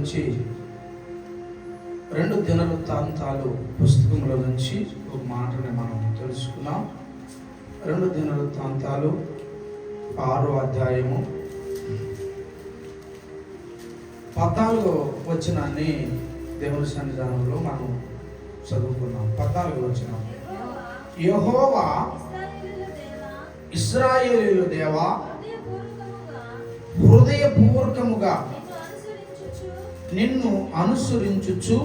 నుంచి 2 దినవృత్తాంతాలు పుస్తకంలో నుంచి ఒక మాటని మనం తెలుసుకున్నాం. 2 దినవృత్తాంతాలు 6వ అధ్యాయము 14వ వచనాన్ని దేవుని సన్నిధానంలో మనం చదువుకున్నాం. 14వ వచనం, యెహోవా ఇశ్రాయేలీయుల దేవా, హృదయపూర్వకముగా నిన్ను అనుసరించుచు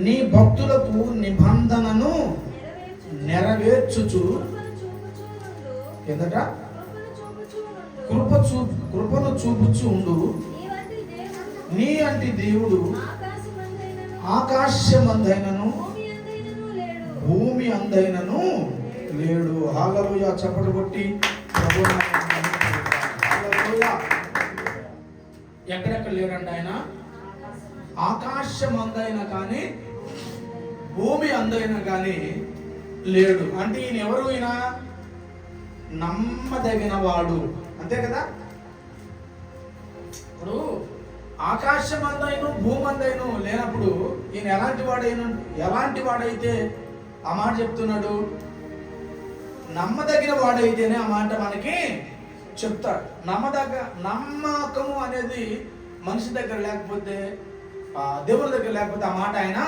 నీ భక్తులకు నిబంధనను నెరవేర్చుచు ఎదట కృపను చూపుచు ఉండు. నీ అంటి దేవుడు ఆకాశమందైనను భూమి అందైనను లేడు. హల్లెలూయా. చప్పట్లు కొట్టి ఎక్కడెక్కడ లేడంట ఆయన? ఆకాశం అందైనా కానీ భూమి అందైనా కానీ లేడు. అంటే ఈయన ఎవరు? ఈయన నమ్మదగిన వాడు, అంతే కదా. ఇప్పుడు ఆకాశం అందైన భూమి అందైన లేనప్పుడు ఈయన ఎలాంటి వాడైతే ఆ మాట చెప్తున్నాడు? నమ్మదగిన వాడైతేనే ఆ మాట మనకి చెప్తాడు. నమ్మకము అనేది మనిషి దగ్గర లేకపోతే, దేవుని దగ్గర లేకపోతే ఆ మాట ఆయన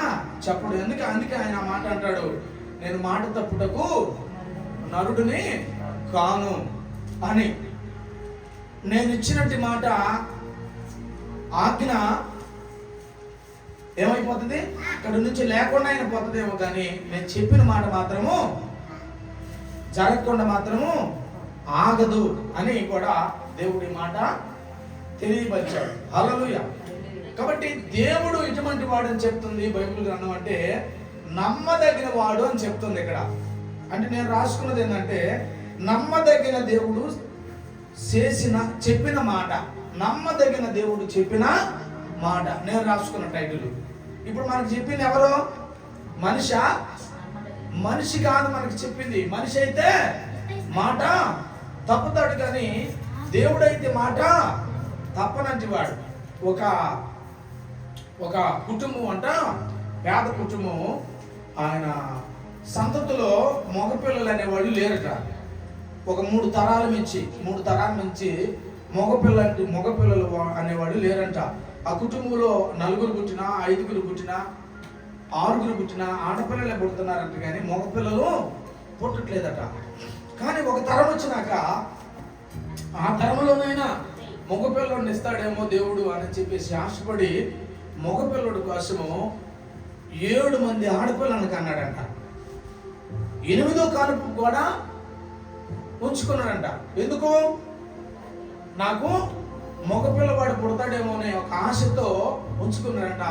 చెప్పడు. అందుకే ఆయన ఆ మాట అంటాడు, నేను మాట తప్పుటకు నరుడిని కాను అని. నేను ఇచ్చినట్టు మాట ఆజ్ఞ ఏమైపోతుంది? అక్కడి నుంచి లేకుండా ఆయన పోతుందేమో, కానీ నేను చెప్పిన మాట మాత్రము జరగకుండా మాత్రము ఆగదు అని కూడా దేవుడి మాట తెలియపరిచాడు. హల్లెలూయా. కాబట్టి దేవుడు ఇటువంటి వాడు అని చెప్తుంది బైబిల్ గ్రంథం. అంటే నమ్మదగిన వాడు అని చెప్తుంది ఇక్కడ. అంటే నేను రాసుకున్నది ఏంటంటే, నమ్మదగిన దేవుడు చెప్పిన మాట, నమ్మదగిన దేవుడు చెప్పిన మాట నేను రాసుకున్న టైటిల్. ఇప్పుడు మనకు చెప్పింది ఎవరు? మనిషి కాదు మనకి చెప్పింది. మనిషి అయితే మాట తప్పుతాడు, కానీ దేవుడైతే మాట తప్పనంటి వాడు. ఒక కుటుంబం అంట, పేద కుటుంబం, ఆయన సంతతిలో మగపిల్లలు అనేవాళ్ళు లేరట. ఒక 3 తరాల నుంచి మగపిల్లలు అనేవాళ్ళు లేరంట. ఆ కుటుంబంలో 4 పుట్టినా 5 పుట్టినా 6 పుట్టినా ఆడపిల్లలే పుడుతున్నారంట, కానీ మగపిల్లలు పుట్టట్లేదట. కానీ ఒక తరం వచ్చినాక ఆ తరంలోనైనా మగపిల్లడిని ఇస్తాడేమో దేవుడు అని చెప్పేసి ఆశపడి మగపిల్లడి కోసము 7 మంది ఆడపిల్లలను కన్నాడంట. 8వ కానుపు కూడా ఉంచుకున్నాడంట. ఎందుకు? నాకు మగపిల్లవాడు పుడతాడేమో అనే ఒక ఆశతో ఉంచుకున్నాడంట.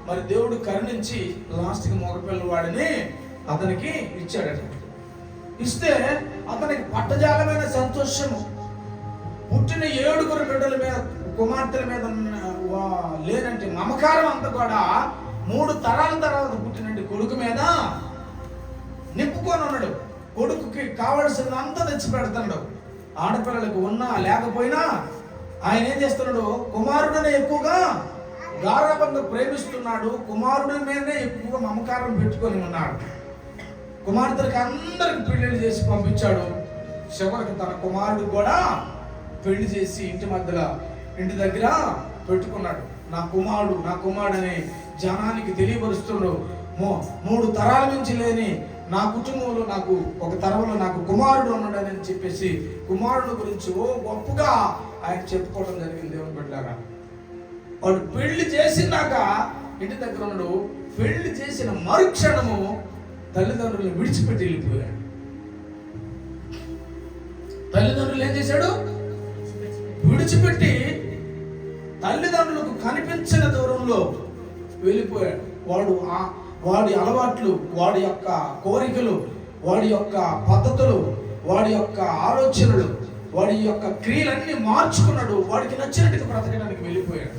మరి దేవుడు కరుణించి లాస్ట్కి మగపిల్లవాడిని అతనికి ఇచ్చాడట. ఇస్తే అతనికి పట్టజాలమైన సంతోషము. పుట్టిన 7 బిడ్డల మీద, కుమార్తెల మీద లేనంటే మమకారం అంతా కూడా 3 తరాల తర్వాత పుట్టినట్టు కొడుకు మీద నింపుకొని ఉన్నాడు. కొడుకుకి కావలసినంతా తెచ్చి పెడుతున్నాడు. ఆడపిల్లలకు ఉన్నా లేకపోయినా ఆయన ఏం చేస్తున్నాడు? కుమారుడిని ఎక్కువగా గారాబంగా ప్రేమిస్తున్నాడు. కుమారుడి మీదనే ఎక్కువగా మమకారం పెట్టుకొని ఉన్నాడు. కుమార్తెలకు అందరికి పెళ్లి చేసి పంపించాడు. చివరికి తన కుమారుడు కూడా పెళ్లి చేసి ఇంటి దగ్గర పెట్టుకున్నాడు. నా కుమారుడు అని జనానికి తెలియపరుస్తున్నాడు. 3 తరాల నుంచి లేని నా కుటుంబంలో నాకు ఒక తరంలో నాకు కుమారుడు ఉన్నాడని చెప్పేసి కుమారుడు గురించి గొప్పగా ఆయన చెప్పుకోవడం జరిగింది. దేవుని బిడ్డలారా, వాడు పెళ్లి చేసినాక ఇంటి దగ్గర ఉన్నాడు. పెళ్లి చేసిన మరుక్షణము తల్లిదండ్రులను విడిచిపెట్టి వెళ్ళిపోయాడు. తల్లిదండ్రులు ఏం చేశాడు? విడిచిపెట్టి తల్లిదండ్రులకు కనిపించిన దూరంలో వెళ్ళిపోయాడు. వాడి అలవాట్లు, వాడి యొక్క కోరికలు, వాడి యొక్క పద్ధతులు, వాడి యొక్క ఆలోచనలు, వాడి యొక్క క్రియలన్నీ మార్చుకున్నాడు. వాడికి నచ్చినట్టుగా బ్రతకడానికి వెళ్ళిపోయాడు.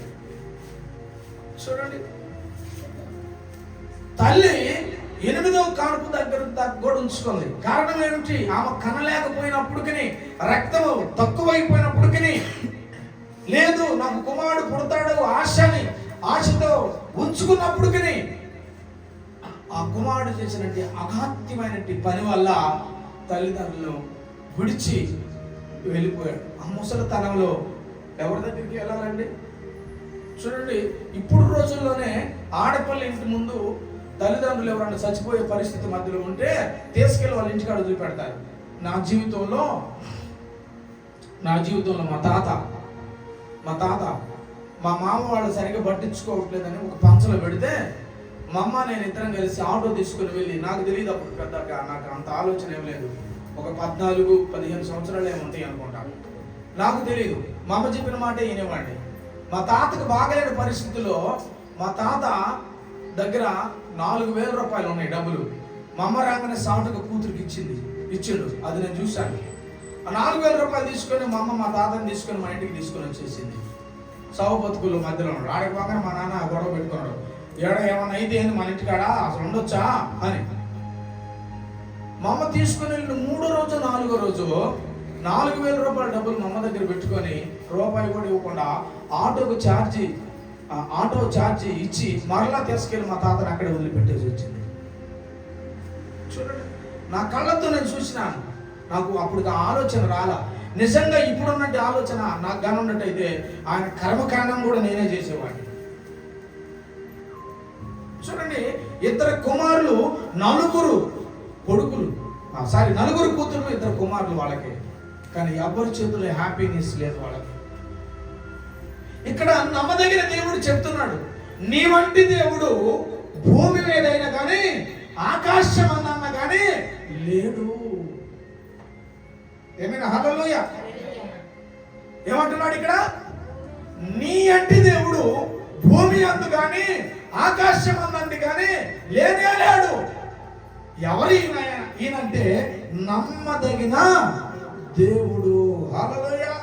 చూడండి, తల్లి 8వ కానుపు దగ్గర కూడా ఉంచుకుంది. కారణం ఏమిటి? ఆమె కనలేకపోయినప్పటికీ, రక్తము తక్కువైపోయినప్పటికీ, లేదు నాకు కుమారుడు పుడతాడు ఆశతో ఉంచుకున్నప్పటికీ ఆ కుమారుడు చేసినట్టు అగాత్యమైనటువంటి పని వల్ల తల్లిదండ్రులను విడిచి వెళ్ళిపోయాడు. ఆ ముసలితనంలో ఎవరి దగ్గరికి వెళ్ళాలండి? చూడండి, ఇప్పుడు రోజుల్లోనే ఆడపిల్ల ఇంటి ముందు తల్లిదండ్రులు ఎవరైనా చచ్చిపోయే పరిస్థితి మధ్యలో ఉంటే తీసుకెళ్ళి వాళ్ళ ఇంటికాడ వదిలిపెడతారు. నా జీవితంలో మా తాత మా మామ వాళ్ళు సరిగ్గా పట్టించుకోవట్లేదని ఒక పంచలో పెడితే మా అమ్మ నేను ఇద్దరం కలిసి ఆటో తీసుకుని వెళ్ళి, నాకు తెలియదు అప్పుడు పెద్దగా, నాకు అంత ఆలోచన ఏం లేదు, ఒక 14-15 సంవత్సరాలు ఏముంటాయి అనుకుంటాను, నాకు తెలియదు. మా అమ్మ చెప్పిన మాట వినేవాడిని. మా తాతకు బాగలేని పరిస్థితుల్లో మా తాత దగ్గర 4,000 రూపాయలు ఉన్నాయి డబ్బులు. మా అమ్మ రాగానే సాటుగా కూతురికి ఇచ్చిండు. అది నేను చూశాను. ఆ 4,000 రూపాయలు తీసుకొని మా అమ్మ మా తాతని తీసుకొని మా ఇంటికి తీసుకొని వచ్చేసింది. సావు బతుకులు మధ్యలో ఉన్నాడు. ఆడికి బాగానే మా నాన్న గొడవ పెట్టుకున్నాడు. ఏమన్నా అయితే ఏంది మన ఇంటికాడ అసలు ఉండొచ్చా అని. మా అమ్మ తీసుకుని వెళ్ళిన 3వ రోజు 4వ రోజు 4,000 రూపాయల డబ్బులు మా అమ్మ దగ్గర పెట్టుకొని రూపాయి కూడా ఇవ్వకుండా ఆటో ఛార్జీ ఇచ్చి మరలా తీసుకెళ్ళి మా తాతని అక్కడే వదిలిపెట్టేసి వచ్చింది. చూడండి, నా కళ్ళతో నేను చూసినాను. నాకు అప్పుడు ఆలోచన రాలా. నిజంగా ఇప్పుడున్నట్టు ఆలోచన నాకు కానున్నట్టయితే ఆయన కర్మకాండం కూడా నేనే చేసేవాడిని. చూడండి, 2 కుమారులు 4 కొడుకులు, నలుగురు కూతురు 2 కుమారులు వాళ్ళకి. కానీ ఎవరి చేతుల్లో హ్యాపీనెస్ లేదు వాళ్ళకి. ఇక్కడ నమ్మదగిన దేవుడు చెప్తున్నాడు, నీ వంటి దేవుడు భూమి మీదైనా కానీ ఆకాశం అన్న కానీ లేడు. ఏమైనా హల్లెలూయా. ఏమంటున్నాడు ఇక్కడ? నీ అంటి దేవుడు భూమి అందు కానీ ఆకాశం అందండి కానీ లేనే లేడు. ఎవరు ఈయనంటే నమ్మదగిన దేవుడు. హల్లెలూయా.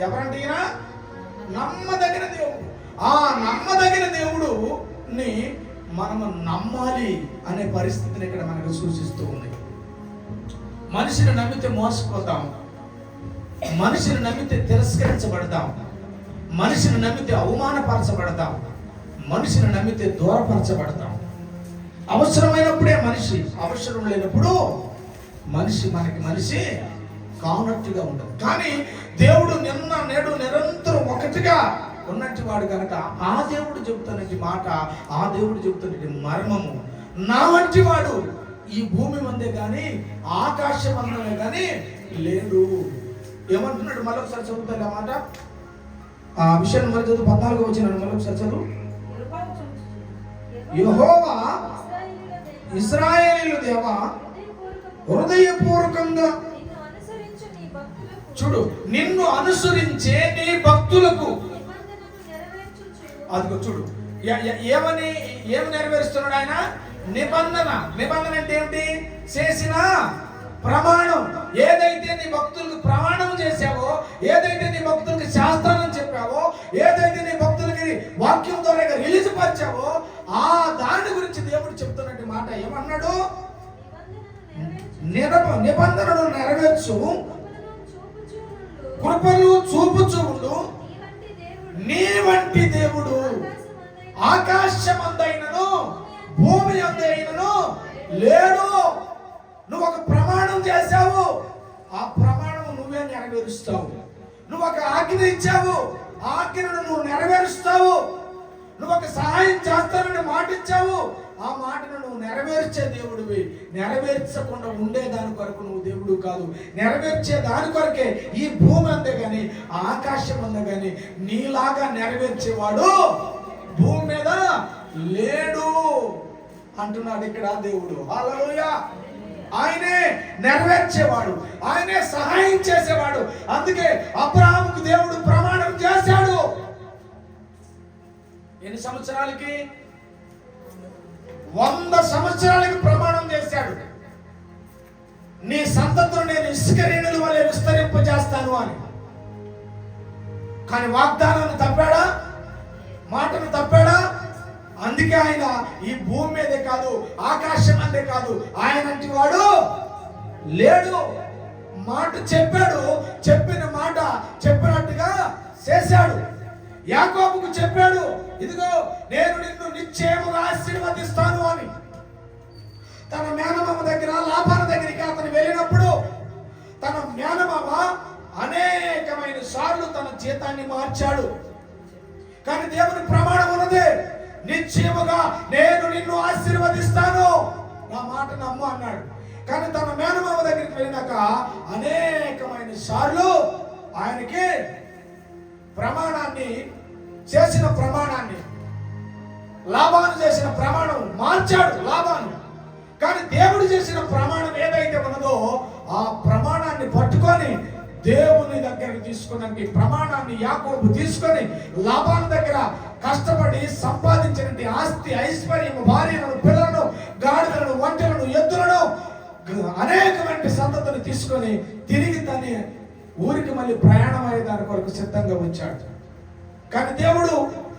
ఎవరంటే ఈయన నమ్మదగిన దేవుడు. ఆ నమ్మదగిన దేవుడుని మనము నమ్మాలి అనే పరిస్థితిని ఇక్కడ మనకు సూచిస్తూ ఉంది. మనిషిని నమ్మితే మోసపోతాం, మనిషిని నమ్మితే తిరస్కరించబడతాం, మనిషిని నమ్మితే అవమానపరచబడతాం, మనిషిని నమ్మితే దూరపరచబడతాం. అవసరమైనప్పుడే మనిషి, అవసరం లేనప్పుడు మనిషి కానట్టుగా ఉండదు. కానీ దేవుడు నిన్న నేడు నిరంతరం ఒకటిగా ఉన్నట్టు వాడు కనుక ఆ దేవుడు చెబుతున్నట్టు మాట, ఆ దేవుడు చెబుతున్నట్టు మర్మము, నా వంటి వాడు ఈ భూమి మందే కానీ ఆకాశం అందమే కానీ లేడు. ఏమంటున్నాడు? మరొకసారి చదువుతాడు ఆ మాట. ఆ విషయాన్ని మరి చదువు. 14వ వచనం మరొకసారి చదువు. యెహోవా ఇశ్రాయేలీయుల దేవా హృదయపూర్వకంగా చూడు, నిన్ను అనుసరించే నీ భక్తులకు అదిగో చూడు ఏమి నెరవేరుస్తున్నాడు ఆయన? నిబంధన అంటే ఏమిటి? చేసిన ప్రమాణం. ఏదైతే నీ భక్తులకు ప్రమాణం చేశావో, ఏదైతే నీ భక్తులకు శాస్త్రాన్ని చెప్పావో, ఏదైతే నీ భక్తులకి వాక్యం ద్వారా రిలీజ్ పరిచావో, ఆ దాని గురించి దేవుడు చెప్తున్నట్టు మాట. ఏమన్నాడు? నిబంధనను నెరవేర్చు, కృపను చూపుచూ ఉండు, నీ వంటి దేవుడు ఆకాశమందైనను భూమి అందైనను లేడు. నువ్వు ఒక ప్రమాణం చేశావు, ఆ ప్రమాణం నువ్వే నెరవేరుస్తావు. నువ్వు ఒక ఆజ్ఞ ఇచ్చావు, ఆ ఆజ్ఞను నువ్వు నెరవేరుస్తావు. నువ్వు ఒక సహాయం చేస్తానని మాట ఇచ్చావు, ఆ మాటను నువ్వు నెరవేర్చే దేవుడివి. నెరవేర్చకుండా ఉండే దాని కొరకు నువ్వు దేవుడు కాదు, నెరవేర్చే దాని కొరకే ఈ భూమి అందే కానీ ఆకాశం అందే కానీ నీలాగా నెరవేర్చేవాడు భూమి మీద లేడు అంటున్నాడు ఇక్కడ దేవుడు. హల్లెలూయా. ఆయనే నెరవేర్చేవాడు, ఆయనే సహాయం చేసేవాడు. అందుకే అబ్రహాముకు దేవుడు ప్రమాణం చేశాడు. ఎన్ని సంవత్సరాలకి? 100 సంవత్సరాలకి ప్రమాణం చేశాడు. నీ సంతతిని నేను ఇసుక రేణుల వలె విస్తరింపజేస్తాను అని. కానీ వాగ్దానాన్ని తప్పాడా? మాటను తప్పాడా? అందుకే ఆయన ఈ భూమి మీదే కాదు ఆకాశం అందే కాదు ఆయనంటి వాడు లేడు. మాట చెప్పాడు, చెప్పిన మాట చెప్పినట్టుగా చేశాడు. యాకోబుకు చెప్పాడు, ఇదిగో నేను నిన్ను నిశ్చయముగా ఆశీర్వదిస్తాను అని. తన మేనమామ దగ్గర, లాబాను దగ్గరికి అతను వెళ్ళినప్పుడు తన మేనమామ అనేకమైన సార్లు తన జీతాన్ని మార్చాడు. కానీ దేవుని ప్రమాణం ఉన్నది, నిశ్చయముగా నేను నిన్ను ఆశీర్వదిస్తాను, నా మాట నమ్ము అన్నాడు. కానీ తన మేనమామ దగ్గరికి వెళ్ళినాక అనేకమైన సార్లు ఆయనకి చేసిన ప్రమాణాన్ని, లాబాను చేసిన ప్రమాణం మార్చాడు లాబాను. కానీ దేవుడు చేసిన ప్రమాణం ఏదైతే ఉన్నదో ఆ ప్రమాణాన్ని పట్టుకొని దేవుని దగ్గరకు తీసుకున్నటువంటి ప్రమాణాన్ని యాకోబు తీసుకొని లాబాను దగ్గర కష్టపడి సంపాదించినటువంటి ఆస్తి, ఐశ్వర్యం, భార్యలను, పిల్లలను, గాడిదలను, ఒంటెలను, ఎద్దులను, అనేకమైన సంతతిని తీసుకొని తిరిగి తన ఊరికి మళ్ళీ ప్రయాణం అయ్యే దాని కొరకు సిద్ధంగా ఉంచాడు. కానీ దేవుడు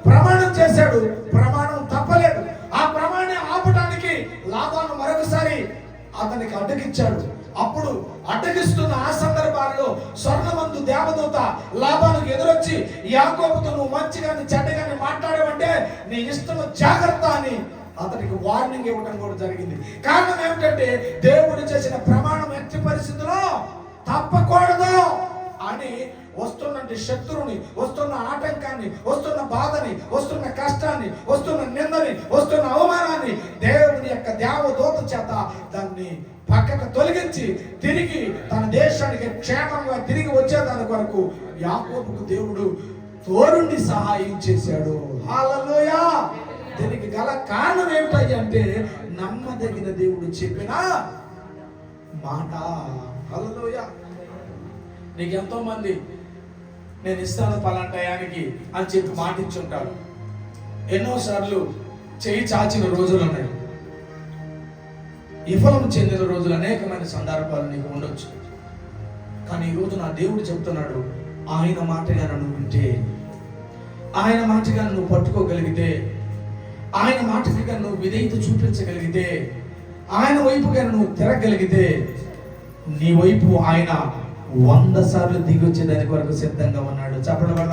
ప్రమాణం చేశాడు, ప్రమాణం తప్పలేదు. ఆ ప్రమాణం ఆపడానికి లాబాను మరొకసారి అతనికి అడ్డగించాడు. అప్పుడు అడ్డగిస్తున్న ఆ సందర్భాల్లో స్వర్ణమందు దేవదూత లాబానుకు ఎదురొచ్చి, యాకోబుతో నువ్వు మంచిగాని చెడ్డగాని మాట్లాడేవంటే నీ ఇష్టం, జాగ్రత్త అని అతనికి వార్నింగ్ ఇవ్వడం కూడా జరిగింది. కారణం ఏమిటంటే దేవుడు చేసిన ప్రమాణం ఎట్టి పరిస్థితిలో తప్పకూడదు అని వస్తున్న శత్రువుని, వస్తున్న ఆటంకాన్ని, వస్తున్న బాధని, వస్తున్న కష్టాన్ని, వస్తున్న నిందని, వస్తున్న అవమానాన్ని దేవుని యొక్క దేవదూత చేత దాన్ని పక్కకు తొలగించి తిరిగి తన దేశానికి క్షేమంగా తిరిగి వచ్చేదాని కొరకు యాకోబుకు దేవుడు తోడుండి సహాయం చేశాడు. హల్లెలూయా. దీనికి గల కారణం ఏమిటంటే అంటే నమ్మదగిన దేవుడు చెప్పిన మాట. హల్లెలూయా. నీకు ఎంతో మంది నేను ఇస్తాను పలానా టయానికి అని చెప్పి మాట ఇచ్చుంటారు. ఎన్నోసార్లు చేయి చాచిన రోజులు ఉన్నాయి, విఫలం చెందిన రోజులు, అనేకమైన సందర్భాలు నీకు ఉండొచ్చు. కానీ ఈరోజు నా దేవుడు చెప్తున్నాడు, ఆయన మాటగా నువ్వు వింటే, ఆయన మాటగా నువ్వు పట్టుకోగలిగితే, ఆయన మాటగా నువ్వు విధేయత చూపించగలిగితే, ఆయన వైపుగా నువ్వు తిరగగలిగితే, నీ వైపు ఆయన 100 సార్లు దిగి వచ్చేదాని కొరకు సిద్ధంగా ఉన్నాడు. చెప్పడం వల్ల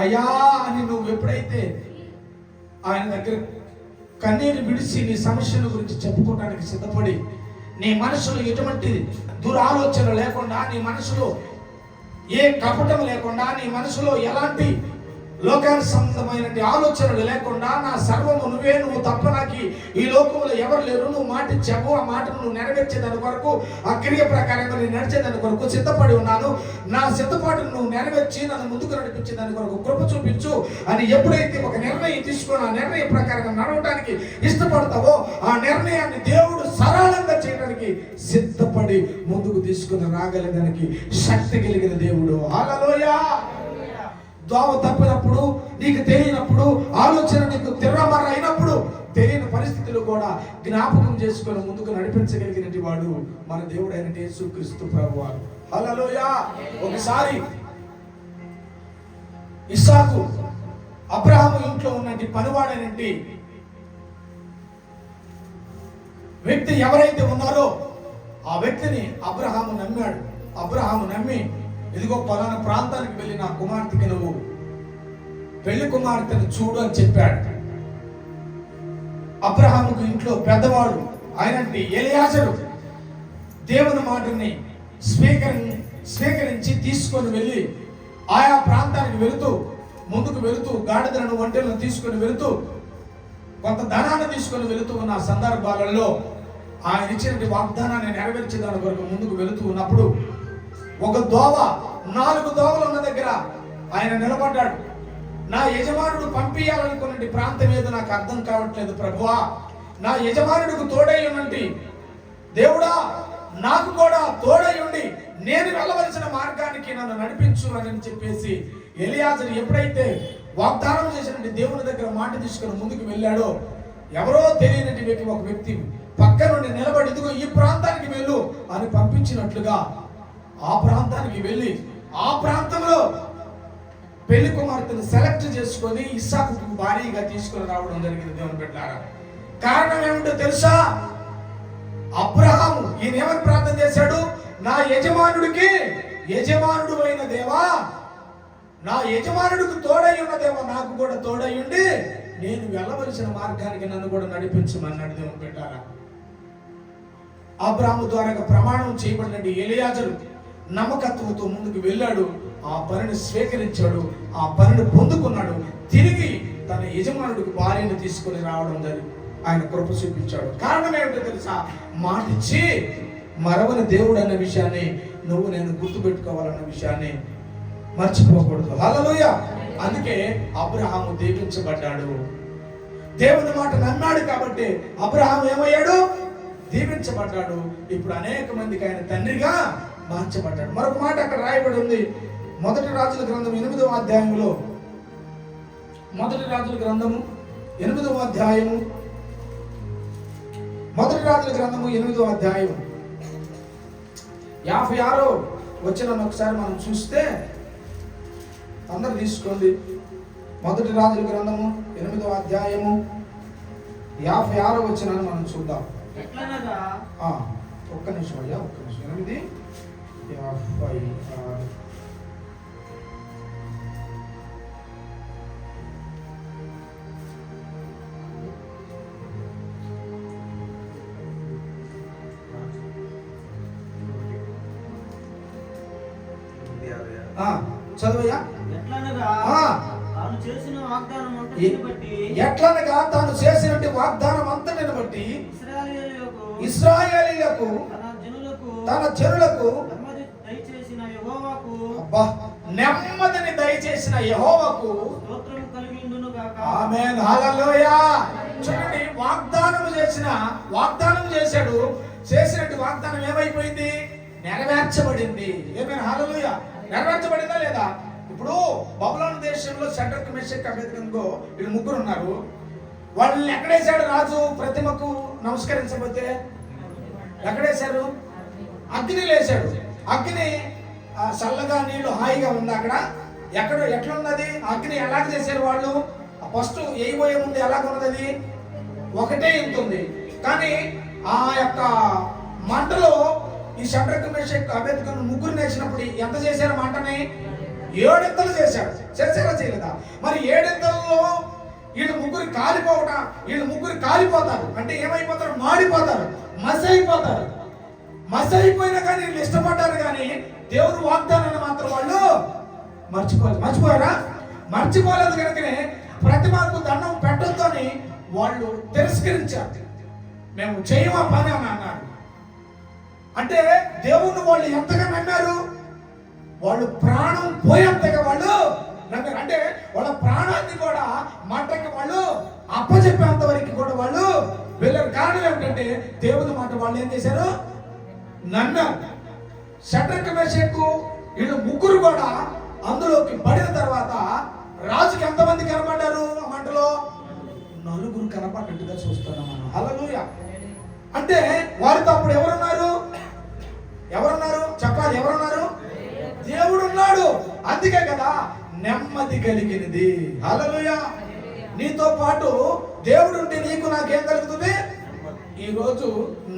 అయ్యా అని నువ్వు ఎప్పుడైతే ఆయన దగ్గర కన్నీరు విడిచి నీ సమస్యల గురించి చెప్పుకోవడానికి సిద్ధపడి, నీ మనసులో ఎటువంటి దురాలోచన లేకుండా, నీ మనసులో ఏ కపటం లేకుండా, నీ మనసులో ఎలాంటి లోకానికి సంబంధమైన ఆలోచనలు లేకుండా, నా సర్వము నువ్వే, నువ్వు తప్ప నాకు ఈ లోకంలో ఎవరు లేరు, నువ్వు మాట ఇచ్చావు, ఆ మాటను నువ్వు నెరవేర్చేదాని కొరకు, ఆ క్రియ ప్రకారంగా నేను నడిచేదాని కొరకు సిద్ధపడి ఉన్నాను, నా సిద్ధపాటును నువ్వు నెరవేర్చి నన్ను ముందుకు నడిపించేదాని కొరకు కృప చూపించు అని ఎప్పుడైతే ఒక నిర్ణయం తీసుకొని ఆ నిర్ణయం ప్రకారంగా నడవడానికి ఇష్టపడతావో, ఆ నిర్ణయాన్ని దేవుడు సరళంగా చేయడానికి సిద్ధపడి ముందుకు తీసుకుని రాగలిగడానికి శక్తి కలిగిన దేవుడు. హల్లెలూయా. దోవ తప్పినప్పుడు, నీకు తెలియనప్పుడు, ఆలోచన నీకు తిరమర అయినప్పుడు, తెలియని పరిస్థితులు కూడా జ్ఞాపకం చేసుకొని ముందుకు నడిపించగలిగినటువంటి వాడు మన దేవుడైన యేసుక్రీస్తు ప్రభువారు. హల్లెలూయా. ఒకసారి ఇస్సాకు అబ్రహాము ఇంట్లో ఉన్నటువంటి పనివాడైనటువంటి వ్యక్తి ఎవరైతే ఉన్నారో ఆ వ్యక్తిని అబ్రహాము నమ్మాడు. అబ్రహాము నమ్మి, ఇదిగో పలానా ప్రాంతానికి వెళ్ళి నా కుమార్తెకి నువ్వు పెళ్లి కుమార్తెను చూడు అని చెప్పాడు. అబ్రహాముకు ఇంట్లో పెద్దవాడు ఆయనంటి ఎలియాజరు దేవుని మాటని స్వీకరించి తీసుకొని వెళ్ళి ఆయా ప్రాంతానికి వెళుతూ, ముందుకు వెళుతూ, గాడిదలను, ఒంటెలను తీసుకొని వెళుతూ, కొంత ధనాన్ని తీసుకొని వెళుతూ ఉన్న సందర్భాలలో ఆయన ఇచ్చినటువంటి వాగ్దానాన్ని నెరవేర్చేదాని కొరకు ముందుకు వెళుతూ ఉన్నప్పుడు ఒక దోవ, 4 దోవలు ఉన్న దగ్గర ఆయన నిలబడ్డాడు. నా యజమానుడు పంపించాలనుకున్న ప్రాంతం ఏదో నాకు అర్థం కావట్లేదు ప్రభువా, నా యజమానుడికి తోడై ఉన్నంటి దేవుడా, నాకు కూడా తోడై ఉండి నేను వెళ్ళవలసిన మార్గానికి నన్ను నడిపించు అని చెప్పేసి ఎలియాజరు ఎప్పుడైతే వాగ్దానం చేసినట్టు దేవుని దగ్గర మాట తీసుకుని ముందుకు వెళ్ళాడో, ఎవరో తెలియనటువంటి ఒక వ్యక్తి పక్క నుండి నిలబడి, ఇదిగో ఈ ప్రాంతానికి వెళ్ళు అని పంపించినట్లుగా ఆ ప్రాంతానికి వెళ్ళి ఆ ప్రాంతంలో పెళ్లి కుమార్తెను సెలెక్ట్ చేసుకొని ఇస్సాకుకు భారీగా తీసుకొని రావడం జరిగింది. దేవుని బిడ్డలారా, కారణం ఏమిటో తెలుసా? అబ్రహాము ఈయన ఏమని ప్రార్థన చేశాడు? నా యజమానుడికి యజమానుడు అయిన దేవా, నా యజమానుడికి తోడై ఉన్న దేవా, నాకు కూడా తోడై ఉండి నేను వెళ్ళవలసిన మార్గానికి నన్ను కూడా నడిపించమన్నాడు దేవుని పెట్టారా. అబ్రాహాము ద్వారా ప్రమాణం చేయబడినట్టు ఎలియాజరు నమ్మకత్వంతో ముందుకు వెళ్ళాడు, ఆ పనిని స్వీకరించాడు, ఆ పనిని పొందుకున్నాడు. తిరిగి తన యజమానుడికి భార్యను తీసుకొని రావడం జరిగింది. ఆయన కృప చూపించాడు. కారణం ఏమిటో తెలుసా? మాటిచ్చి మరవని దేవుడు అన్న విషయాన్ని నువ్వు నేను గుర్తుపెట్టుకోవాలన్న విషయాన్ని మర్చిపోకూడదు. హల్లెలూయా. అందుకే అబ్రహాము దీవించబడ్డాడు. దేవుని మాట నమ్మాడు కాబట్టి అబ్రహాము ఏమయ్యాడు? దీవించబడ్డాడు. ఇప్పుడు అనేక మందికి ఆయన తండ్రిగా మార్చబడ్డాడు. మరొక మాట అక్కడ రాయబడి ఉంది, మొదటి రాజుల గ్రంథం 8వ అధ్యాయంలో. మొదటి రాజుల గ్రంథము 8వ అధ్యాయము, మొదటి రాజుల గ్రంథము 8వ అధ్యాయం 56వ వచనం ఒకసారి మనం చూస్తే, అందరు తీసుకోండి. మొదటి రాజుల గ్రంథము 8వ అధ్యాయము 56వ వచనాన్ని మనం చూద్దాం. ఒక్క నిమిషం అయ్యా, ఒక్క నిమిషం. 8:56. చదువయ్యా. ఎట్లనగా తాను చేసిన వాగ్దానం అంతటిని బట్టి ఇశ్రాయేలీయులకు తన జనులకు నెమ్మదిని దయచేసిన యెహోవాకు స్తోత్రము కలుగును గాక. ఆమేన్. హల్లెలూయా. చూడండి, వాగ్దానం చేశాడు. చేసినట్టు వాగ్దానం ఏమైపోయింది? నెరవేర్చబడింది. ఏమైనా? హల్లెలూయా. నెరవేర్చబడిందా లేదా? ఇప్పుడు బబులోను దేశంలో షడ్రక్ మెషక్ అబేద్నెగో వీళ్ళు ముగ్గురు ఉన్నారు. వాళ్ళని ఎక్కడేశాడు రాజు? ప్రతిమకు నమస్కరించకపోతే ఎక్కడేశారు? అగ్ని లేశాడు. అగ్ని చల్లగా నీళ్లు హాయిగా ఉంది అక్కడ. ఎట్లున్నది అగ్ని? ఎలాగ చేశారు వాళ్ళు? ఫస్ట్ వేయబోయే ముందు ఎలాగ ఉన్నది? ఒకటే ఇంతుంది. కానీ ఆ యొక్క మంటలో ఈ షడ్రక్ మెషక్ అబేద్నెగో ముగ్గురు నేసినప్పుడు ఎంత చేశారు మంటని? 7 ఇంతలు చేశాడు. చేశారా చేయలేదా? మరి 7 ఇంతల్లో వీళ్ళు ముగ్గురు కాలిపోతారు. అంటే ఏమైపోతారు? మాడిపోతారు, మసి అయిపోతారు. మసి అయిపోయినా కానీ వీళ్ళు ఇష్టపడ్డారు, కానీ దేవుడు వాగ్దానాన్ని మాత్రం వాళ్ళు మర్చిపోయారా? మర్చిపోలేదు. కనుకనే ప్రతిమకు దండం పెట్టొద్దని వాళ్ళు తిరస్కరించారు. మేము చేయమా పని అని అన్నారు. అంటే దేవుణ్ణి వాళ్ళు ఎంతగా నమ్మారు? వాళ్ళు ప్రాణం పోయేంతగా వాళ్ళు నమ్మారు. అంటే వాళ్ళ ప్రాణాన్ని కూడా మంటకి వాళ్ళు అప్పచెప్పేంత వరకు కూడా వాళ్ళు వెళ్ళారు. కారణం ఏమిటంటే దేవుని మాట వాళ్ళు ఏం చేశారు? నమ్మారు. షడ్రక్ మెషక్ వీళ్ళు ముగ్గురు కూడా అందులోకి పడిన తర్వాత రాజుకి ఎంతమంది కనపడ్డారు? ఆ మంటలో 4 కనపడ్డట్టుగా చూస్తున్నాం మనం. హల్లెలూయా. అంటే వారితో అప్పుడు ఎవరున్నారు? చెప్పాలి. ఎవరున్నారు? దేవుడు ఉన్నాడు. అందుకే కదా నెమ్మది కలిగినది. హల్లెలూయా. నీతో పాటు దేవుడు ఉంటే నీకు నాకేం కలుగుతుంది? ఈరోజు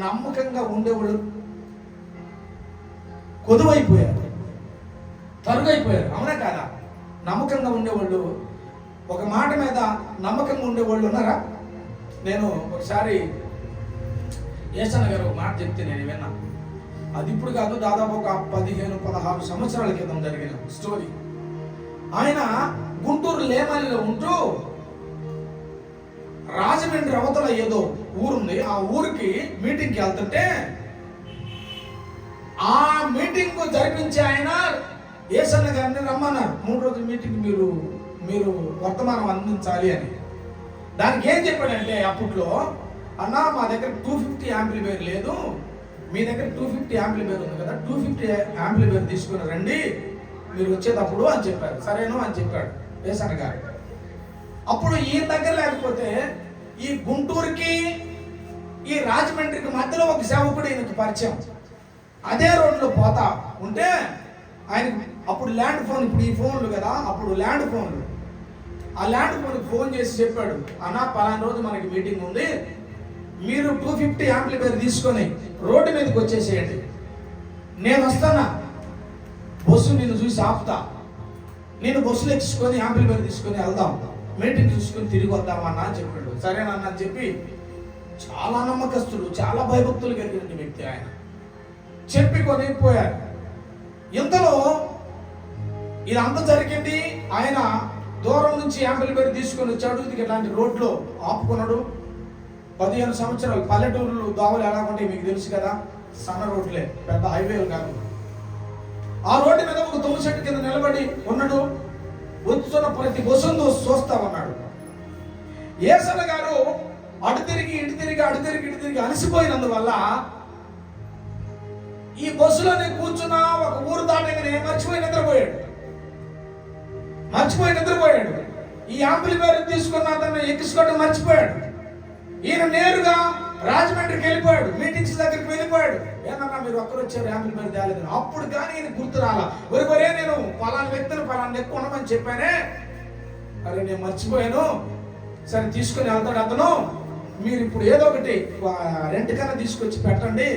నమ్మకంగా ఉండేవాళ్ళు కొదువైపోయారు, తరుగైపోయారు. అవునా కాదా? నమ్మకంగా ఉండేవాళ్ళు, ఒక మాట మీద నమ్మకంగా ఉండేవాళ్ళు ఉన్నారా? నేను ఒకసారి యేసన్న గారు ఒక మాట చెప్తే నేను విన్నా. అది ఇప్పుడు కాదు, దాదాపు ఒక 15-16 సంవత్సరాల క్రితం జరిగిన స్టోరీ. ఆయన గుంటూరు లేమల్లిలో ఉంటూ రాజమండ్రి అవతల ఏదో ఊరుంది, ఆ ఊరికి మీటింగ్కి వెళ్తుంటే ఆ మీటింగ్ జరిపించి ఆయన యేసన్న గారిని రమ్మన్నారు. 3 రోజుల మీటింగ్ మీరు వర్తమానం అందించాలి అని. దానికి ఏం చెప్పాడంటే, అప్పట్లో అన్నా మా దగ్గర 250 యాంప్లిఫైర్ లేదు, మీ దగ్గర 250 యాంప్లిఫైర్ ఉంది కదా, 250 యాంప్లిఫైర్ తీసుకుని రండి మీరు వచ్చేటప్పుడు అని చెప్పారు. సరేను అని చెప్పాడు యేసన్న గారు. అప్పుడు ఈ దగ్గర లేకపోతే ఈ గుంటూరుకి ఈ రాజమండ్రికి మధ్యలో ఒక సేవకుడు ఈయనకు పరిచయం. అదే రోడ్లో పోతా ఉంటే ఆయన అప్పుడు ల్యాండ్ ఫోన్, ఇప్పుడు ఈ ఫోన్లు కదా, అప్పుడు ల్యాండ్ ఫోన్లు. ఆ ల్యాండ్ ఫోన్కి ఫోన్ చేసి చెప్పాడు, అన్నా పలానా రోజు మనకి మీటింగ్ ఉంది, మీరు 250 యాంప్లిఫైర్ తీసుకొని రోడ్డు మీదకి వచ్చేసేయండి, నేను వస్తానా. బస్సు నిన్ను చూసి ఆపుతా, నేను బస్సులు ఎక్కించుకొని యాంపిల్ తీసుకొని వెళ్దాం, మీటింగ్ చూసుకొని తిరిగి వద్దామన్నా అని చెప్పాడు. సరేనన్నా అని చెప్పి, చాలా నమ్మకస్తుడు, చాలా భయభక్తులు కలిగిన వ్యక్తి ఆయన, చెప్పి పోయారు. ఇంతలో ఇదంతా జరిగింది. ఆయన దూరం నుంచి యాంపిల్ తీసుకొని వచ్చాడు. ఇది ఇలాంటి రోడ్లో ఆపుకున్నాడు. 15 సంవత్సరాలు పల్లెటూరులు దోవలు ఎలా ఉంటాయి మీకు తెలుసు కదా, సన్న రోడ్లే, పెద్ద హైవేలు కాదు. ఆ రోడ్డు మీద ఒక తుమ్మ చెట్టు కింద నిలబడి ఉన్నాడు. వస్తున్న ప్రతి బస్సును చూస్తా ఉన్నాడు. యేసన్న గారు అటు తిరిగి ఇటు తిరిగి అలసిపోయినందువల్ల ఈ బస్సులోనే కూర్చున్న ఒక ఊరు దాటగానే మర్చిపోయి నిద్రపోయాడు. ఈ యాంపిల్ తీసుకున్న అతను ఎక్కించుకోవడం మర్చిపోయాడు. ఈయన నేరుగా రాజమండ్రికి వెళ్ళిపోయాడు, మీటింగ్స్ దగ్గరికి వెళ్ళిపోయాడు. ఏమన్నా మీరు ఒక్కరు వచ్చారు యాంపిల్ తేలేదు. అప్పుడు కానీ ఈయన గుర్తు రాలా. ఒరే నేను పలానా వ్యక్తులు పలానా ఎక్కువ ఉండమని చెప్పానే, అరే నేను మర్చిపోయాను, సరే తీసుకుని వెళ్తాడు అతను, మీరు ఇప్పుడు ఏదో ఒకటి రెంట్ కన్నా తీసుకొచ్చి పెట్టండి,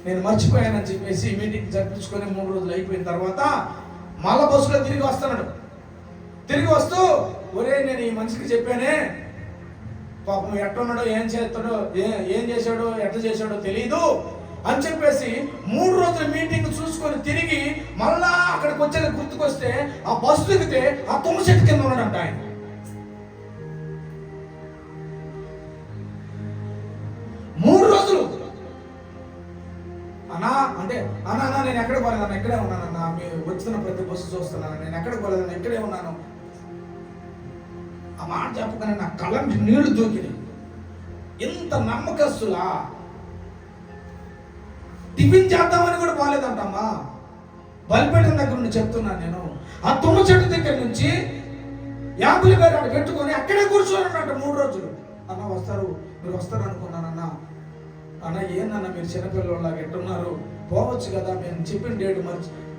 నేను మర్చిపోయానని చెప్పేసి మీటింగ్ జరిపించుకొని 3 రోజులు అయిపోయిన తర్వాత మళ్ళా బస్సులో తిరిగి వస్తున్నాడు. తిరిగి వస్తూ, ఒరే నేను ఈ మనిషికి చెప్పానే, పాపం ఎట్టున్నాడో ఏం చేశాడో ఎట్లా చేశాడో తెలీదు అని చెప్పేసి 3 రోజుల మీటింగ్ చూసుకొని తిరిగి మళ్ళా అక్కడికి వచ్చేది గుర్తుకొస్తే ఆ బస్సు దిగితే ఆ తుమ్మ చెట్టు కింద ఉన్నాడంట ఆయన. అన్నా నేను ఎక్కడ పోలేదన్నా, ఇక్కడే ఉన్నానన్నా, మీరు వచ్చిన ప్రతి బస్సు చూస్తున్నాను, నేను ఎక్కడ పోలేదన్నా, ఇక్కడే ఉన్నాను. ఆ మాట చెప్పగానే నా కళ్ళకి నీళ్లు దూకినాయి. ఇంత నమ్మకస్తులా, టిఫిన్ చేద్దామని కూడా పోలేదంటమ్మా. బలిపేట దగ్గర నుండి చెప్తున్నాను నేను. ఆ తుమ్మ చెట్టు దగ్గర నుంచి యాంపుల్ అక్కడ పెట్టుకొని అక్కడే కూర్చోనన్నట్టు 3 రోజులు. అన్న మీరు వస్తారు అనుకున్నానన్నా. అన్న ఏందన్నా మీరు చిన్నపిల్లలాగా ఎట్టున్నారు, పోవచ్చు కదా, మేము చెప్పిన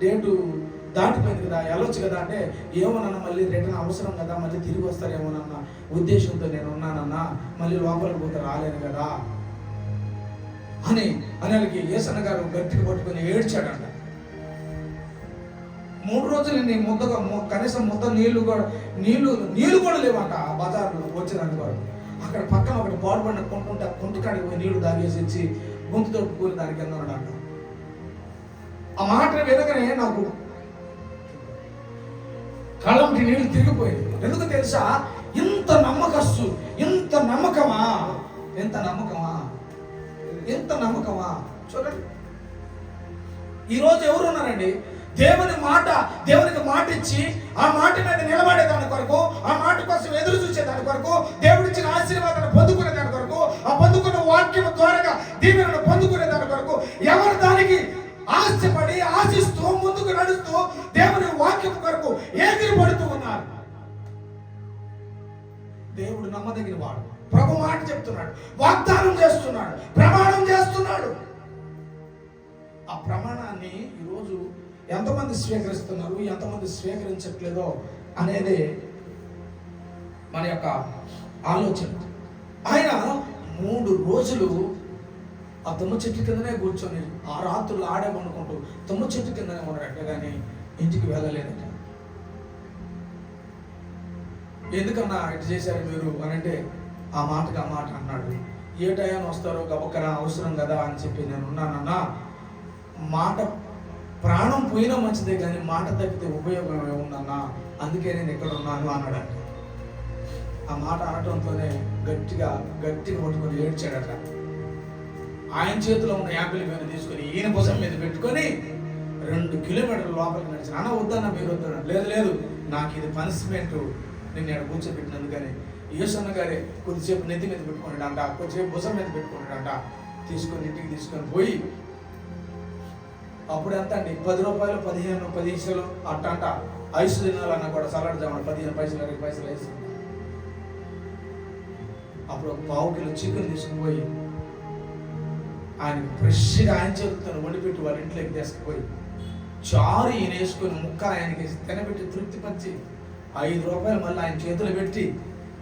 డేటు దాటిపోయింది కదా, వెళ్ళొచ్చు కదా అంటే, ఏమోనన్నా మళ్ళీ రిటర్న్ అవసరం కదా, మళ్ళీ తిరిగి వస్తారేమోనన్న ఉద్దేశంతో నేను ఉన్నానన్నా, మళ్ళీ లోపలికి పోతే రాలేను కదా అని అనేకి యేసన్న గారు గట్టిగా పట్టుకొని ఏడ్చాడంట. 3 రోజులు నీ ముద్దగా కనీసం ముద్ద నీళ్లు కూడా లేవంట. ఆ బజార్లో వచ్చేదాన్ని కూడా అక్కడ పక్కన ఒకటి బాడుపడిన కొంటుంటే ఆ కొంటికాడికి పోయి నీళ్లు తాగేసి ఇచ్చి గొంతుతో కూలి దానికి కింద ఉన్నాడంట. ఆ మాట వినగానే నాకు కళ్ళంటి నీళ్లు తిరిగిపోయింది. ఎందుకు తెలుసా, ఇంత నమ్మకమా చూడండి. ఈరోజు ఎవరు ఉన్నారండి దేవునికి మాట ఇచ్చి ఆ మాట మీద నిలబడే దాని కొరకు, ఆ మాట కోసం ఎదురు చూసే దాని కొరకు, దేవుడిచ్చిన ఆశీర్వాదాన్ని పొందుకునే దాని కొరకు, ఆ పొందుకున్న వాక్యం ద్వారా దీవెనను పొందుకునే దాని కొరకు ఎవరు దానికి ఆశిస్తూ ముందుకు నడుస్తూ దేవుని వాక్యం కొరకు ఎగిరిపడుతూ ఉన్నారు. దేవుడు నమ్మదగిన వాడు. ప్రభు మాట చెప్తున్నాడు, వాగ్దానం చేస్తున్నాడు, ప్రమాణం చేస్తున్నాడు. ఆ ప్రమాణాన్ని ఈరోజు ఎంతమంది స్వీకరిస్తున్నారు, ఎంతమంది స్వీకరించట్లేదో అనేది మన యొక్క ఆలోచన. ఆయన 3 రోజులు ఆ తుమ్మ చెట్టు కిందనే కూర్చొని ఆ రాత్రులు ఆడేమనుకుంటూ తుమ్మ చెట్టు కిందనే ఉన్నాడట, కానీ ఇంటికి వెళ్ళలేదట. ఎందుకన్నా ఇటు చేశారు మీరు అని అంటే, ఆ మాటకి ఆ మాట అన్నాడు. ఏ టైం వస్తారో గబక్కన అవసరం కదా అని చెప్పి నేను ఉన్నానన్నా. మాట ప్రాణం పోయినా మంచిదే, కానీ మాట తప్పితే ఉపయోగం ఏముందన్నా, అందుకే నేను ఇక్కడ ఉన్నాను అన్నాడట. ఆ మాట అనటంతోనే గట్టిగా పట్టుకొని ఏడ్చాడట. ఆయన చేతిలో ఉన్న యాంపిల్ మీద తీసుకొని ఈయన భుజం మీద పెట్టుకొని 2 కిలోమీటర్ల లోపలికి నడిచి, అన్న వద్దన్న మీరు వద్దన్న, లేదు నాకు ఇది పనిష్మెంట్, నేను ఇక్కడ కూర్చోబెట్టినందుకని. యేసన్న గారే కొద్దిసేపు నెత్తి మీద పెట్టుకున్నాడంట, కొద్దిసేపు భుజం మీద పెట్టుకున్నాడంట. ఇంటికి తీసుకొని పోయి అప్పుడు ఎంత అండి, 10 రూపాయలు 15 పైసలు అట్టంట. ఐసు తినాలన్నా కూడా సలాడ్ జామని 15 పైసలు 20 పైసలు వేసి అప్పుడు ఒక 1/2 కిలో చికెన్ తీసుకుని పోయి ఆయన ఫ్రెష్గా ఆయన చేతులతో వండిపెట్టి వాళ్ళ ఇంట్లోకి తీసుకుపోయి చారు ఈయన వేసుకొని ముక్క ఆయనకి తినబెట్టి తృప్తిపరిచి 5 రూపాయలు మళ్ళీ ఆయన చేతులు పెట్టి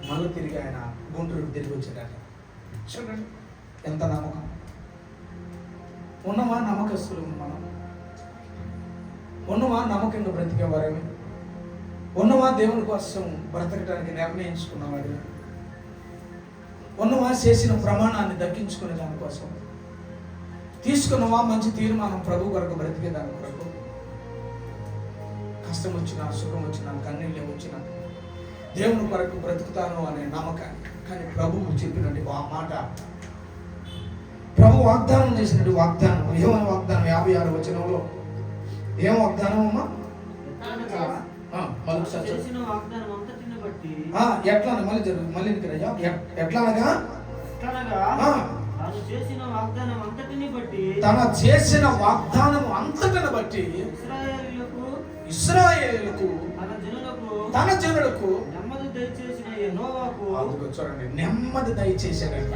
మళ్ళీ తిరిగి ఆయన గుంటూరుకి తిరిగి వచ్చాడట. చూడండి ఎంత నమ్మకం. ఉన్నమా నమ్మకస్తులు మనం ఉన్నవా నమ్మకంగా బ్రతికేవారని? ఉన్నవా దేవుని కోసం బ్రతకడానికి నిర్ణయించుకున్నవాడు? ఉన్నవా చేసిన ప్రమాణాన్ని దక్కించుకునే దానికోసం? తీసుకున్నవా మంచి తీర్మానం ప్రభు కొరకు బ్రతికే దాని కొరకు? కష్టం వచ్చినా, సుఖం వచ్చినా, కన్నీళ్ళు వచ్చినా దేవుని కొరకు బ్రతుకుతాను అనే నమ్మకాన్ని. కానీ ప్రభువు చెప్పినట్టు ఆ మాట, ప్రభు వాగ్దానం చేసినట్టు వాగ్దానం. ఏమని వాగ్దానం? 56వ వచనంలో ఏం వాగ్దానం అమ్మా? ఎట్లా మళ్ళీ ఎట్లానగా తన చేసిన వాగ్దానం అంతటిని బట్టి ఇశ్రాయేలుకు తన జనులకు చూడండి, నెమ్మది దయచేశాడంట.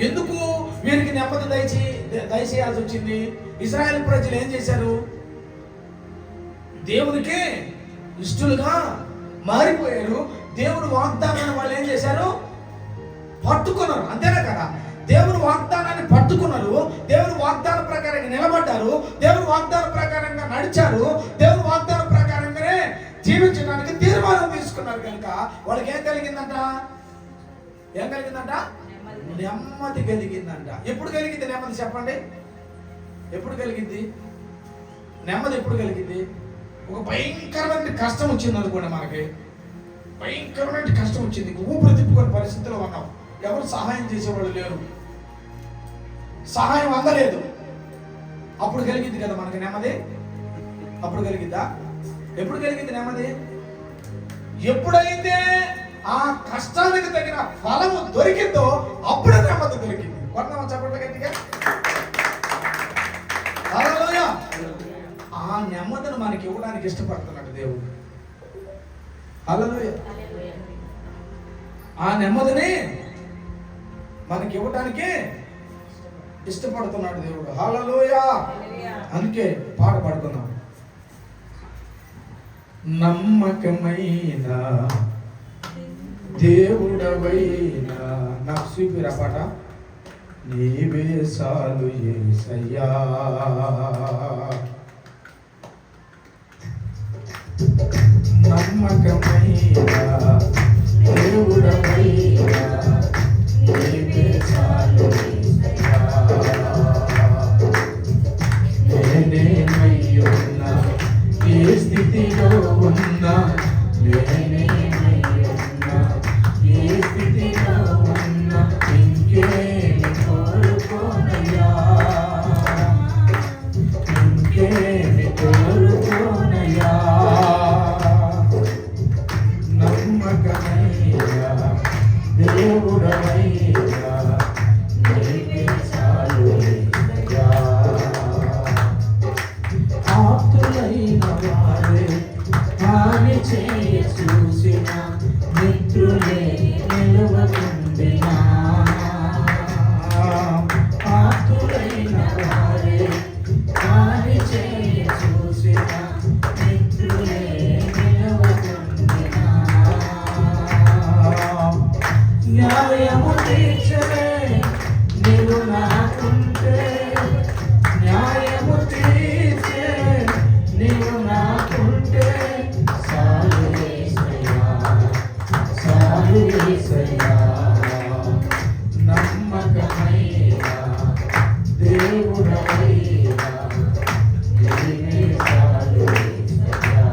ఎందుకు వీరికి నెమ్మది దయచేయాల్సి వచ్చింది? ఇశ్రాయేలు ప్రజలు ఏం చేశారు? దేవునికి ఇష్టలుగా మారిపోయారు. దేవుని వాగ్దానాన్ని వాళ్ళు ఏం చేశారు? పట్టుకున్నారు. అంతేనా కదా? దేవుని వాగ్దానాన్ని పట్టుకున్నారు. దేవుని వాగ్దాన ప్రకారంగా నిలబడ్డారు. దేవుని వాగ్దాన ప్రకారంగా నడిచారు. దేవుని వాగ్దాన ప్రకారంగానే జీవించడానికి తీర్మానం తీసుకున్నారు. కనుక వాళ్ళకి ఏం కలిగిందంట? నెమ్మది కలిగిందంట. ఎప్పుడు కలిగింది నెమ్మది? చెప్పండి, ఎప్పుడు కలిగింది నెమ్మది? ఎప్పుడు కలిగింది? ఒక భయంకరమైన కష్టం వచ్చింది అనుకోండి, మనకి భయంకరమైన కష్టం వచ్చింది, ఊపిరి తిప్పుకునే పరిస్థితిలో ఉన్నాం, ఎవరు సహాయం చేసేవాళ్ళు లేరు, సహాయం అందలేదు. అప్పుడు కలిగింది కదా మనకి నెమ్మది? అప్పుడు కలిగిద్దా? ఎప్పుడు కలిగింది నెమ్మది? ఎప్పుడైతే ఆ కష్టానికి తగిన ఫలము దొరికిందో అప్పుడే నెమ్మది దొరికింది. కొన్నామా చెప్పండి గట్టిగా? హల్లెలూయా. ఆ నెమ్మదిని మనకి ఇవ్వడానికి ఇష్టపడుతున్నాడు దేవుడు. హల్లెలూయా. ఆ నెమ్మదిని మనకి ఇవ్వడానికి ఇష్టపడుతున్నాడు దేవుడు. హల్లెలూయా. అందుకే పాట పాడుకున్నాం. నమ్మకమైన దేవుడవైనా నాకు చూపిరా పాట. నీవే సాలు యేసయ్యా, నమ్మకమైన దేవుడవైనా నీవే సాలు యేసయ్యా, నేనేమయ్యున్నా ఏ స్థితిలో ఉన్నా, నేనేమయ్యున్నా ఏ స్థితిలో ఉన్నా, ఇంకేమి కోరుకోనయ్యా, ఇంకేమి కోరుకోనయ్యా, నమ్మకమైన దేవుడవైనా నీవే చాలు యేసయ్యా, ఆప్తులైన వారే హాని చేయ చూసిన, మిత్రులే నిలవకుండినా, ఆప్తులైన వారే హాని చేయ చూసిన, మిత్రులే నిలవకుండినా, న్యాయము తీర్చలే నీవు నాకుంటే, న్యాయము తీర్చే నీవు నాకుంటే, సాలు యేసయ్యా, సాలు యేసయ్యా, నమ్మకమైన దేవుడవైనా నీవే సాలు యేసయ్యా.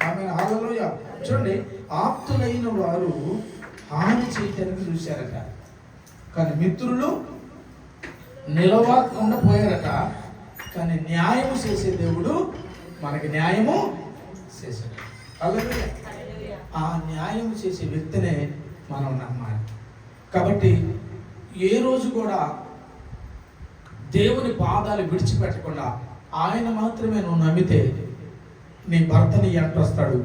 ఆమేన్. హల్లెలూయా. చూడండి, ఆప్తులైన వారు హాని చేయడానికి చూశారట, కానీ మిత్రులు నిలవకుండా పోయారట. కానీ న్యాయము చేసే దేవుడు మనకి న్యాయము చేశాడు. హల్లెలూయా. ఆ న్యాయం చేసే వ్యక్తినే మనం నమ్మాలి. కాబట్టి ఏ రోజు కూడా దేవుని పాదాలు విడిచిపెట్టకుండా ఆయన మాత్రమే నువ్వు నమ్మితే నీ భర్తని ఎంటొస్తాడు,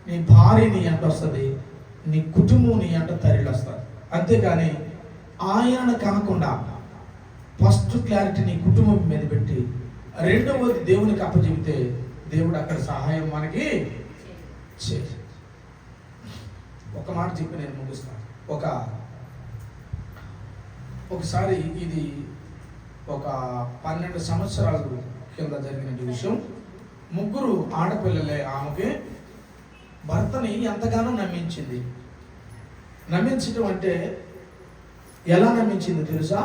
నీ భార్య నీ ఎంటొస్తుంది, నీ కుటుంబం నీ ఎంట తరిగి వస్తారు. అంతేగాని ఆయనను కాకుండా ఫస్ట్ క్లారిటీ నీ కుటుంబం మీద పెట్టి రెండవది దేవునికి అప్పచెబితే దేవుడు అక్కడ సహాయం మనకి చేసి. ఒక మాట చెప్పి నేను ముగిస్తాను. ఒకసారి ఇది ఒక 12 సంవత్సరాల కింద జరిగిన విషయం. ముగ్గురు ఆడపిల్లలే ఆమెకి. భర్తని ఎంతగానో నమ్మించింది. నమ్మించడం అంటే ఎలా నమ్మించింది తెలుసా?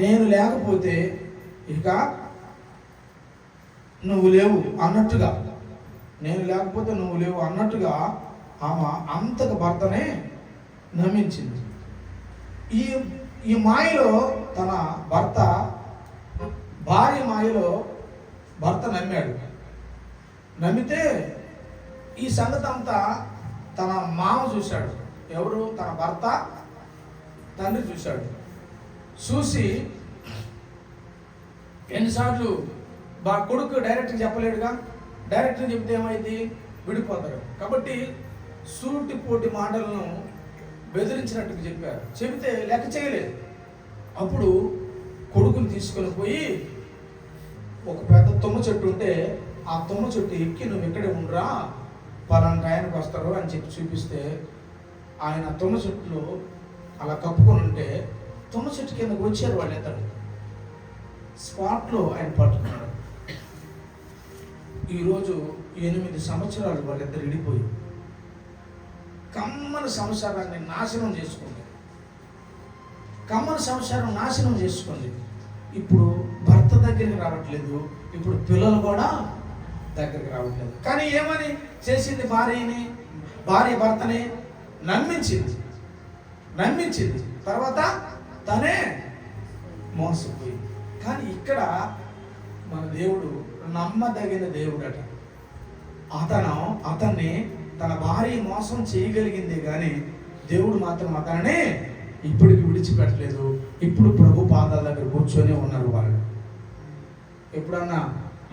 నేను లేకపోతే ఇక నువ్వు లేవు అన్నట్టుగా, నేను లేకపోతే నువ్వు లేవు అన్నట్టుగా ఆమె అంతగా భర్తనే నమ్మించింది. ఈ మాయలో తన భర్త, భార్య మాయలో భర్త నమ్మాడు. నమ్మితే ఈ సంగతి అంతా తన మామ చూశాడు. ఎవరు? తన భర్త తండ్రి చూశాడు. చూసి ఎన్నిసార్లు కొడుకు డైరెక్ట్గా చెప్పలేడుగా. డైరెక్ట్గా చెప్తే ఏమైంది? విడిపోతాడు. కాబట్టి సూటిపోటి మాటలను బెదిరించినట్టుగా చెప్పారు. చెబితే లెక్క చేయలేదు. అప్పుడు కొడుకుని తీసుకొని పోయి ఒక పెద్ద తుమ్మ చెట్టు ఉంటే ఆ తుమ్మ చెట్టు ఎక్కి నువ్వు ఇక్కడే ఉండరా, పలానా టయానికి వస్తారు అని చెప్పి చూపిస్తే ఆయన తుమ్మ చెట్టులో అలా కప్పుకొని ఉంటే తుమ్మ చెట్టు కిందకు వచ్చారు వాళ్ళిద్దరు. స్పాట్లో ఆయన పట్టుకున్నాడు. ఈరోజు 8 సంవత్సరాలు వాళ్ళిద్దరు విడిపోయి కమ్మని సంసారాన్ని నాశనం చేసుకుంది. కమ్మని సంసారం నాశనం చేసుకుంది. ఇప్పుడు భర్త దగ్గరికి రావట్లేదు, ఇప్పుడు పిల్లలు కూడా దగ్గరికి రావట్లేదు. కానీ ఏమని చేసింది? భార్య భర్తని నమ్మించింది. తర్వాత తనే మోసపోయింది. కానీ ఇక్కడ మన దేవుడు నమ్మదగిన దేవుడట. అతన్ని తన భార్య మోసం చేయగలిగిందే కానీ దేవుడు మాత్రం అతనే ఇప్పటికి విడిచిపెట్టలేదు. ఇప్పుడు ప్రభు పాదాల దగ్గర కూర్చొని ఉన్నారు వాళ్ళు. ఎప్పుడన్నా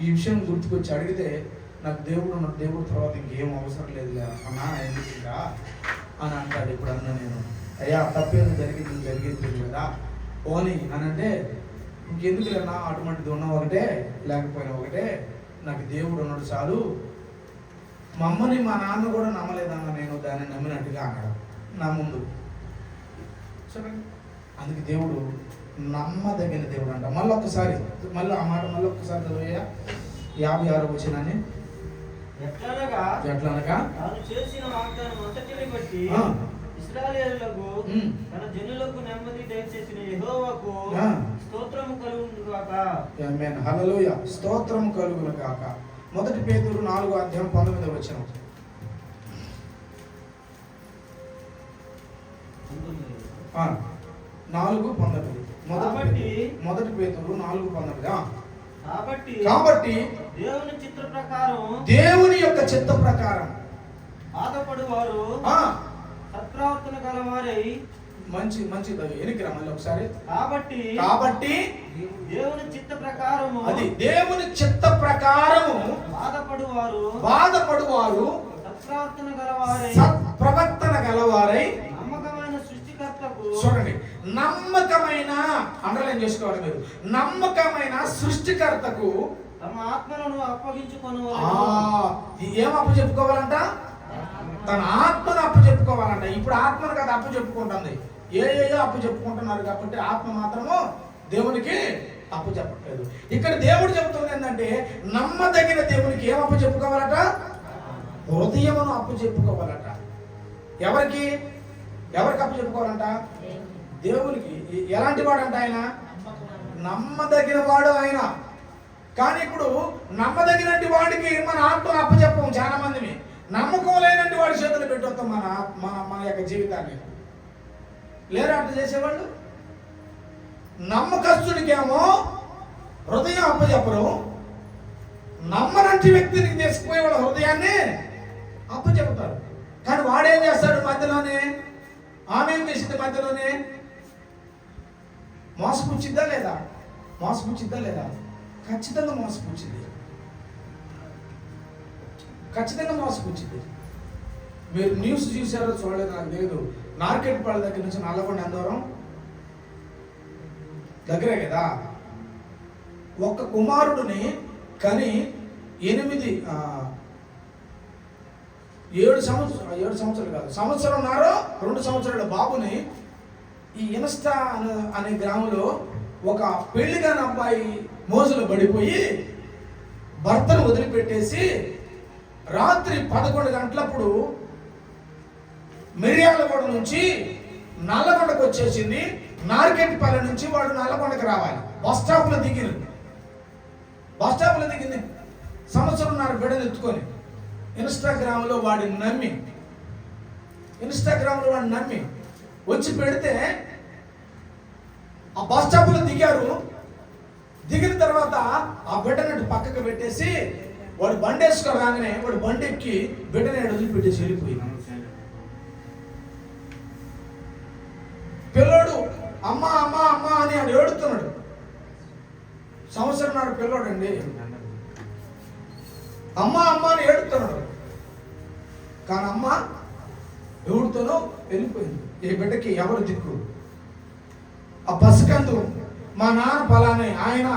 ఈ విషయం గుర్తుకొచ్చి అడిగితే నాకు దేవుడు తర్వాత ఇంకేం అవసరం లేదు అన్నా ఎందుకురా అని అంటాడు. ఎప్పుడన్నా నేను అయ్యా తప్పేది జరిగింది కదా పోనీ అని అంటే ఇంకెందుకు లేనా, అటువంటిది ఉన్న ఒకటే లేకపోయినా ఒకటే, నాకు దేవుడు ఉన్నాడు చాలు. మా అమ్మని మా నాన్న కూడా నమ్మలేదన్నా, నేను దాన్ని నమ్మినట్టుగా అన్నాడు నా ముందు. అందుకే దేవుడు నమ్మదగిన దేవుడు అంట. మళ్ళీ ఆ మాట మళ్ళీ ఒక్కసారి చదివయ్యా. 56వ వచనాన్ని. ఎట్లనగా తాను చేసిన వాగ్దానం అంతటిని బట్టి ఇశ్రాయేలులకు తన జనులకు నెమ్మది దయచేసిన యెహోవాకు స్తోత్రము కలుగును గాక. ఆమేన్. హల్లెలూయా. స్తోత్రము కలుగును గాక. 1 పేతురు 4వ అధ్యాయం 19వ వచనం. 4:19. 1 పేతురు 4:19. కాబట్టి దేవుని యొక్క చిత్త ప్రకారం బాధపడువారు సత్ప్రవర్తన గలవారై మంచిది ఎనికిరా మళ్ళీ ఒకసారి. కాబట్టి దేవుని చిత్త ప్రకారము, అది దేవుని చిత్త ప్రకారము బాధపడువారు సత్ప్రవర్తన గలవారై నమ్మకమైన సృష్టికర్తకు, చూడండి, నమ్మకమైన అండర్లైన్ చేసుకోవాలి మీరు, నమ్మకమైన సృష్టికర్తకు తమ ఆత్మలను అప్పగించుకొనువారు. ఏం అప్పచెప్పుకోవాలంట? తన ఆత్మను అప్పచెప్పుకోవాలంట. ఇప్పుడు ఆత్మను కదా అప్పచెప్పుకుంటుంది, ఏయో అప్పచెప్పుకుంటున్నారు కాబట్టి ఆత్మ మాత్రము దేవునికి అప్పచెప్పట్లేదు. ఇక్కడ దేవుడు చెబుతుంది ఏంటంటే నమ్మదగిన దేవునికి ఏం అప్పచెప్పుకోవాలట? హృదయమును అప్పచెప్పుకోవాలట. ఎవరికి అప్పచెప్పుకోవాలంట? దేవునికి. ఎలాంటి వాడంట ఆయన? నమ్మదగిన వాడు ఆయన. కానీ ఇప్పుడు నమ్మదగినటువంటి వాడికి మన ఆత్మను అప్పచెప్పం. చాలా మందిని నమ్మకం లేనంటి వాడి చేతులు పెట్టొస్తాం మన యొక్క జీవితాన్ని. లేరా అట్లా చేసేవాళ్ళు? నమ్మకస్తుడికేమో హృదయం అప్పచెప్పరు, నమ్మనంటి వ్యక్తిని తీసుకుపోయి వాళ్ళ హృదయాన్ని అప్పచెప్తారు. కానీ వాడేం చేస్తాడు? మధ్యలోనే ఆమె ఏం చేసింది? మధ్యలోనే మోసపుచ్చిద్దా లేదా? ఖచ్చితంగా మోసపుచ్చింది. మీరు న్యూస్ చూసారో చూడలేదు నాకు తెలియదు. నార్కెట్పాళ్ళ దగ్గర నుంచి నల్లగొండ ఎంత దూరం? దగ్గరే కదా. ఒక్క కుమారుడిని కని 7 సంవత్సరాలు కాదు, సంవత్సరంన్నర 2 సంవత్సరాల బాబుని ఈ ఇనస్టా అనే గ్రామంలో ఒక పెళ్లి కాని అబ్బాయి మోజులో పడిపోయి భర్తను వదిలిపెట్టేసి రాత్రి 11 గంటలప్పుడు మిర్యాలగూడ నుంచి నల్లగొండకు వచ్చేసింది. నార్కెట్పల్లి నుంచి వాడు నల్లగొండకు రావాలి. బస్ స్టాప్లో దిగింది. సంవత్సరంన్నర బిడ్డను ఎత్తుకొని ఇన్స్టాగ్రామ్లో వాడిని నమ్మి వచ్చి పెడితే ఆ బస్ స్టాప్లో దిగారు. దిగిన తర్వాత ఆ బిడ్డనట్టు పక్కకు పెట్టేసి వాడు బండి వేసుకొని రాగానే వాడు బండి ఎక్కి బిడ్డని వదిలిపెట్టేసి వెళ్ళిపోయింది. పిల్లోడు అమ్మా అమ్మా అమ్మా అని ఆడు ఏడుతున్నాడు. సంవత్సరం నాడు పిల్లోడు అండి, అమ్మ అమ్మ అని ఏడుతున్నాడు. కానీ అమ్మ ఎవరితోనో వెళ్ళిపోయింది. ఈ బిడ్డకి ఎవరు దిక్కు? ఆ పసికందు మా నాన్న పలానే ఆయన,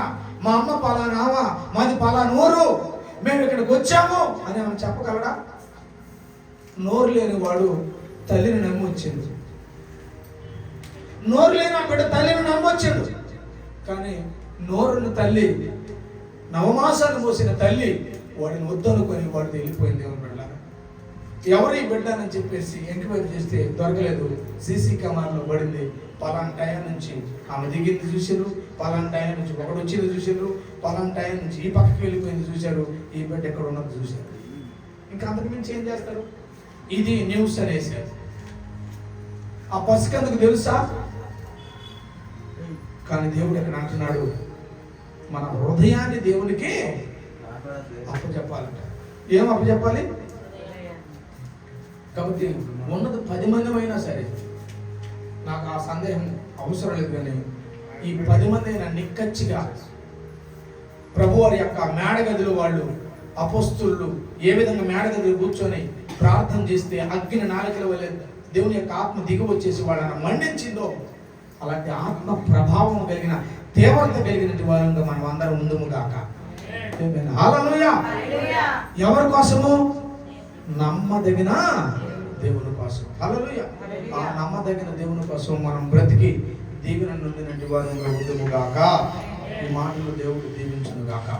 మా అమ్మ పలానావా, మాది పలానా ఊరు, మేము ఇక్కడికి వచ్చాము అని ఆమె చెప్పగలడా? నోరు లేని వాడు తల్లిని నమ్మొచ్చింది. నోరు లేని ఆ బిడ్డ తల్లిని నమ్మొచ్చిండు. కానీ నోరున్న తల్లి, నవమాసాలు మోసిన తల్లి వాడిని వద్దనుకొని వాడిని వెళ్ళిపోయింది. ఎవరు బిడ్డ, ఎవరు ఈ బిడ్డ అని చెప్పేసి ఎంక్వైరీ చేస్తే దొరకలేదు. సీసీ కెమెరాలో పడింది. పలానా టైం నుంచి ఆమె దిగింది చూసారు, పలానా టైం నుంచి ఒకడు వచ్చింది చూసారు, పలానా టైం నుంచి ఈ పక్కకి వెళ్ళిపోయింది చూశారు, ఈ బిడ్డ ఎక్కడ ఉన్నది చూశారు. ఇంకా అంతకు మించి ఏం చేస్తారు? ఇది న్యూస్ అనేసారు. ఆ పసికందుకు తెలుసా? కానీ దేవుడు ఎక్కడ అంటున్నాడు, మన హృదయాన్ని దేవునికి అప్పచెప్పాలంట. ఏం అప్పచెప్పాలి? కాబట్టి ఉన్నది 10 మంది అయినా సరే నాకు ఆ సందేహం అవసరం లేదు. కానీ ఈ 10 మంది అయినా నిక్కచ్చిగా ప్రభువారి యొక్క మేడగదిలో వాళ్ళు అపోస్తులు ఏ విధంగా మేడగదిలో కూర్చొని ప్రార్థన చేస్తే అగ్ని నాలుకల వలె దేవుని యొక్క ఆత్మ దిగి వచ్చేసి వాళ్ళని మండించిందో, అలాంటి ఆత్మ ప్రభావం కలిగిన తీవ్రత కలిగిన వారంగా మనం అందరం ముందుము గాక. హల్లెలూయా. ఎవరి కోసము? నమ్మదగిన దేవుని కోసం. హల్లెలూయా. ఆ నమ్మదగిన దేవుని కోసం మనం బ్రతికి దీవెన నొందినటువంటి వారంగా ముందుము గాక. ఈ మాటలు దేవుడు దీవించును గాక.